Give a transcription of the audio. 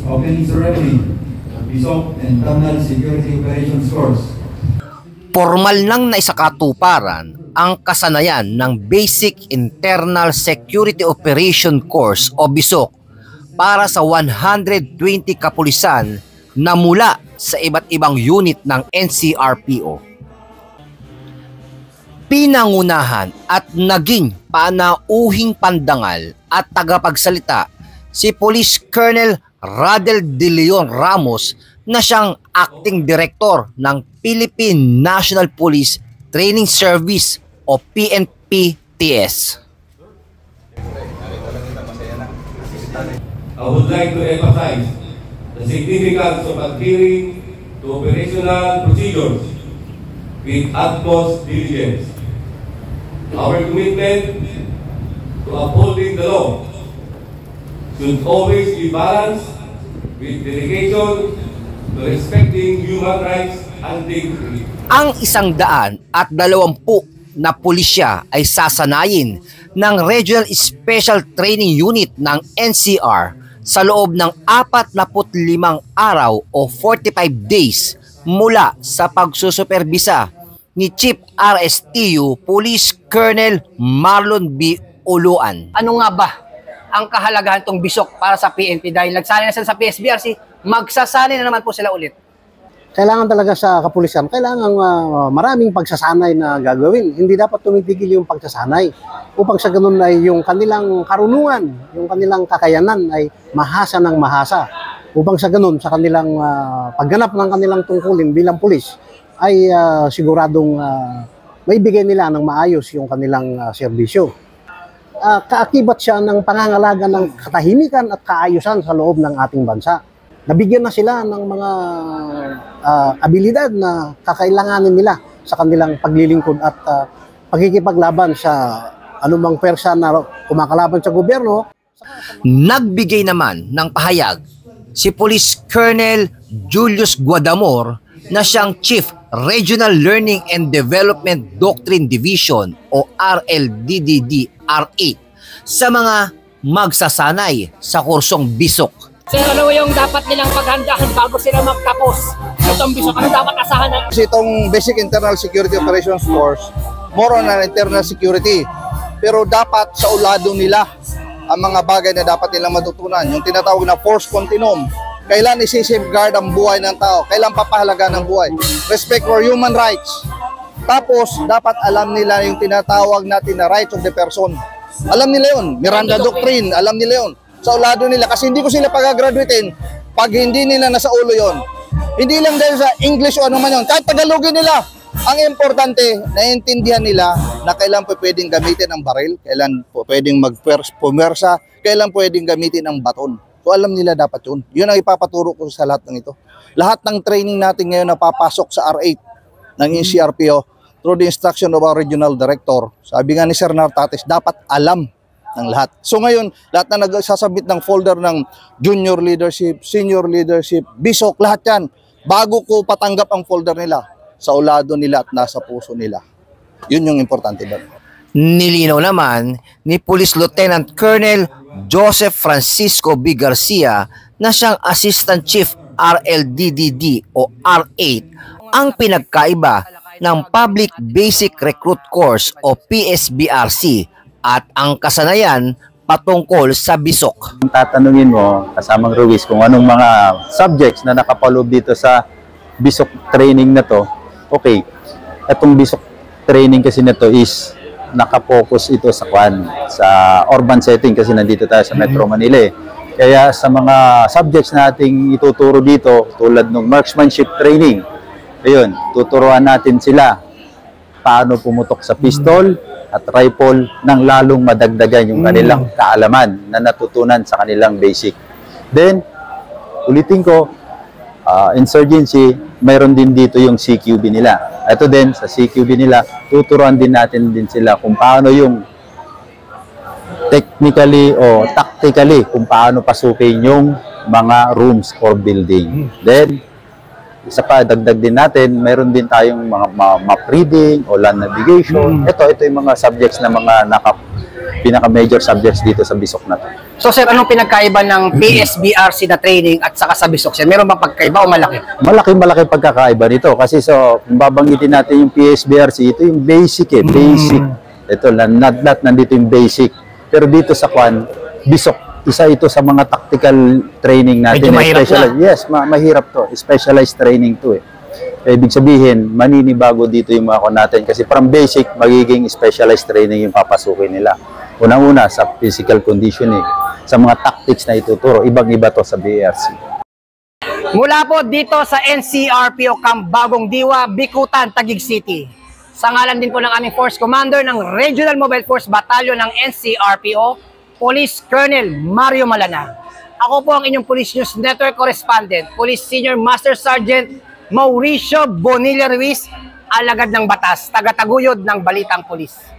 Opening Ceremony, Bisok and Terminal Security Operations Course. Formal nang naisakatuparan ang kasanayan ng Basic Internal Security Operation Course o BISOC para sa 120 kapulisan na mula sa iba't ibang unit ng NCRPO. Pinangunahan at naging panauhing pandangal at tagapagsalita si Police Colonel Radel De Leon Ramos na siyang Acting Director ng Philippine National Police Training Service o PNPTS. I would like to emphasize the significance of adhering to operational procedures with utmost diligence. Our commitment to upholding the law should always be balanced with dedication to respecting human rights and dignity. Ang 120 na pulisya ay sasanayin ng Regional Special Training Unit ng NCR sa loob ng 45 araw o 45 days mula sa pagsusuperbisa ni Chief RSTU Police Colonel Marlon B. Uluan. Ano nga ba ang kahalagahan itong BISOC para sa PNP? Dahil nagsanay na sila sa PSBRC, magsasanay na naman po sila ulit. Kailangan talaga sa kapulisan, kailangan maraming pagsasanay na gagawin. Hindi dapat tumitigil yung pagsasanay upang sa ganun ay yung kanilang karunungan, yung kanilang kakayanan ay mahasa ng mahasa. Upang sa ganun, sa kanilang pagganap ng kanilang tungkulin bilang pulis, ay siguradong maibigay nila ng maayos yung kanilang serbisyo. Kaakibat siya ng pangangalaga ng katahimikan at kaayusan sa loob ng ating bansa. Nabigyan na sila ng mga abilidad na kakailanganin nila sa kanilang paglilingkod at pagkikipaglaban sa anumang pwersa na kumakalaban sa gobyerno. Nagbigay naman ng pahayag si Police Colonel Julius Guadamor na siyang Chief Regional Learning and Development Doctrine Division o RLDDD R8 sa mga magsasanay sa kursong BISOC. Sir, ano yung dapat nilang paghandaan bago sila magtapos itong BISOC? Ano dapat asahan na? Kasi itong Basic Internal Security Operations Course, more on an internal security. Pero dapat sa ulado nila ang mga bagay na dapat nilang matutunan. Yung tinatawag na force continuum. Kailan isi-safeguard ang buhay ng tao? Kailan papahalaga ng buhay? Respect for human rights. Tapos, dapat alam nila yung tinatawag natin na rights of the person. Alam nila yun. Miranda Doctrine, alam nila yun. Sa ulado nila, kasi hindi ko sila pag-graduatein pag hindi nila nasa ulo yon. Hindi lang dahil sa English o ano man yun, kahit Tagalogin nila. Ang importante, naiintindihan nila na kailan po pwedeng gamitin ang baril, kailan po pwedeng magpumersa, kailan pwedeng gamitin ang baton. So alam nila dapat yun. Yun ang ipapaturo ko sa lahat ng ito. Lahat ng training natin ngayon na papasok sa R8 ng NCRPO through the instruction of our regional director, sabi nga ni Sir Nartates, dapat alam ng lahat. So ngayon, lahat na nagsasabit ng folder ng junior leadership, senior leadership, BISOC, lahat yan, bago ko patanggap ang folder nila, sa ulado nila at nasa puso nila. Yun yung importante ba? Nilinaw naman ni Police Lieutenant Colonel Joseph Francisco B. Garcia na siyang Assistant Chief RLDDD o R8 ang pinagkaiba ng Public Basic Recruit Course o PSBRC at ang kasanayan patungkol sa BISOC. Tatanungin mo, kasamang Ruiz, kung anong mga subjects na nakapaloob dito sa BISOC training na to. Okay, itong BISOC training kasi na to is nakapokus ito sa urban setting kasi nandito tayo sa Metro Manila eh. Kaya sa mga subjects nating ituturo dito, tulad ng marksmanship training, ayun, tuturuan natin sila paano pumutok sa pistol at rifle nang lalong madagdagan yung kanilang kaalaman na natutunan sa kanilang basic. Then, ulitin ko, insurgency, mayroon din dito yung CQB nila. Ito din, sa CQB nila, tuturuan din natin din sila kung paano yung technically o tactically, kung paano pasukin yung mga rooms or building. Then, isa pa, dagdag din natin, mayroon din tayong mga map reading o land navigation. Ito yung mga subjects na mga pinaka-major subjects dito sa Bisok na to. So sir, anong pinagkaiba ng PSBRC na training at saka sa Bisok sir? Meron bang pagkaiba o malaki? Malaki pagkakaiba nito kasi so kung babanggitin natin yung PSBRC, ito yung basic basic. Ito lahat nandito yung basic. Pero dito sa Kwan, Bisok, isa ito sa mga tactical training natin. Medyo mahirap na. Yes, mahirap to. Specialized training to eh. Ibig sabihin, maninibago dito yung mga natin kasi from basic, magiging specialized training yung papasukin nila. Unang-una sa physical conditioning, sa mga tactics na ituturo, ibang-iba to sa BRC. Mula po dito sa NCRPO Camp Bagong Diwa, Bikutan, Taguig City. Sa ngalan din po ng aming Force Commander ng Regional Mobile Force Battalion ng NCRPO, Police Colonel Mario Malana. Ako po ang inyong Police News Network Correspondent, Police Senior Master Sergeant Mauricio Bonilla Ruiz, alagad ng batas, taga-taguyod ng Balitang Pulis.